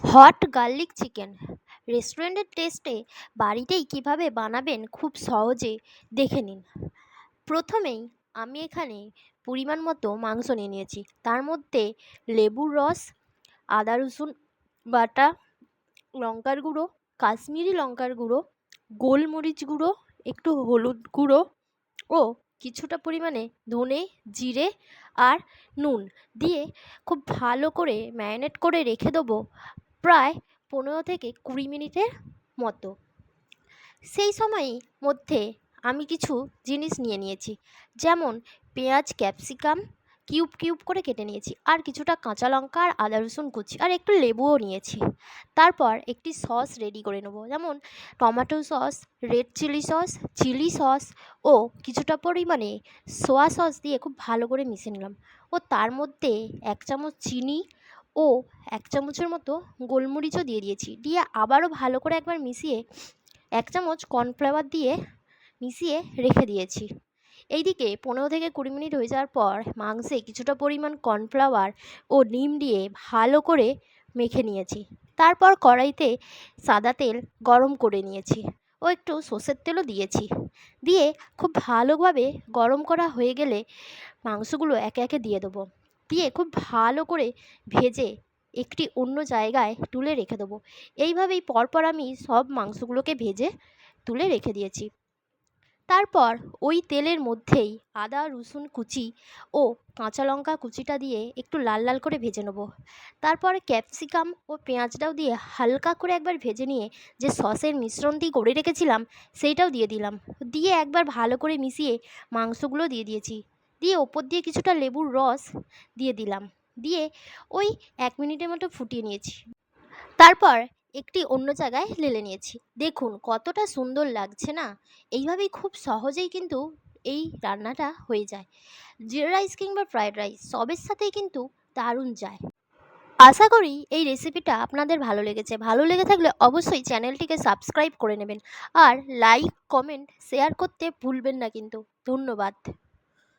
Hot garlic chicken রেস্টুরেন্টের টেস্টে বাড়িতেই কিভাবে বানাবেন খুব সহজে দেখে নিন। প্রথমেই আমি এখানে পরিমাণ মতো মাংস নিয়ে নিয়েছি। তার মধ্যে লেবুর রস, আদা রসুন বাটা, লঙ্কার গুঁড়ো, কাশ্মীরি লঙ্কার গুঁড়ো, গোলমরিচ গুঁড়ো, একটু হলুদ গুঁড়ো ও কিছুটা পরিমাণে ধনে, জিরে আর নুন দিয়ে খুব ভালো করে ম্যারিনেট করে রেখে দেবো প্রায় 15 থেকে 20 মিনিটের মতো। সেই সময়ের মধ্যে আমি কিছু জিনিস নিয়ে নিয়েছি, যেমন পেঁয়াজ, ক্যাপসিকাম কিউব কিউব করে কেটে নিয়েছি, আর কিছুটা কাঁচা লঙ্কা আর আদা রসুন কুচি আর একটু লেবুও নিয়েছি। তারপর একটি সস রেডি করে নেবো, যেমন tomato sauce, red chilli sauce ও কিছুটা পরিমাণে সোয়া সস দিয়ে খুব ভালো করে মিশিয়ে নিলাম। ও তার মধ্যে 1 চামচ চিনি ও 1 চামচের মতো গোলমরিচও দিয়ে দিয়েছি। দিয়ে আবারও ভালো করে একবার মিশিয়ে 1 চামচ কর্নফ্লাওয়ার দিয়ে মিশিয়ে রেখে দিয়েছি। এইদিকে 15 থেকে 20 মিনিট হয়ে যাওয়ার পর মাংসে কিছুটা পরিমাণ কর্নফ্লাওয়ার ও ডিম দিয়ে ভালো করে মেখে নিয়েছি। তারপর কড়াইতে সাদা তেল গরম করে নিয়েছি ও একটু সর্ষের তেলও দিয়েছি। দিয়ে খুব ভালোভাবে গরম করা হয়ে গেলে মাংসগুলো একে একে দিয়ে দেবো। দিয়ে খুব ভালো করে ভেজে একটি অন্য জায়গায় তুলে রেখে দেবো। এইভাবেই পরপর আমি সব মাংসগুলোকে ভেজে তুলে রেখে দিয়েছি। তারপর ওই তেলের মধ্যেই আদা রসুন কুচি ও কাঁচা লঙ্কা কুচিটা দিয়ে একটু লাল লাল করে ভেজে নেবো। তারপর ক্যাপসিকাম ও পেঁয়াজটাও দিয়ে হালকা করে একবার ভেজে নিয়ে যে সসের মিশ্রণটি করে রেখেছিলাম সেইটাও দিয়ে দিলাম। দিয়ে একবার ভালো করে মিশিয়ে মাংসগুলো দিয়ে দিয়েছি। দিয়ে ওপর দিয়ে কিছুটা লেবুর রস দিয়ে দিলাম। দিয়ে ওই 1 মিনিটের মতো ফুটিয়ে নিয়েছি। তারপর একটি অন্য জায়গায় ঢেলে নিয়েছি। দেখুন কতটা সুন্দর লাগছে না? এইভাবেই খুব সহজেই কিন্তু এই রান্নাটা হয়ে যায়। জিরা রাইস কিংবা ফ্রায়েড রাইস সবের সাথেই কিন্তু দারুণ যায়। আশা করি এই রেসিপিটা আপনাদের ভালো লেগেছে। ভালো লেগে থাকলে অবশ্যই চ্যানেলটিকে সাবস্ক্রাইব করে নেবেন আর লাইক, কমেন্ট, শেয়ার করতে ভুলবেন না কিন্তু। ধন্যবাদ।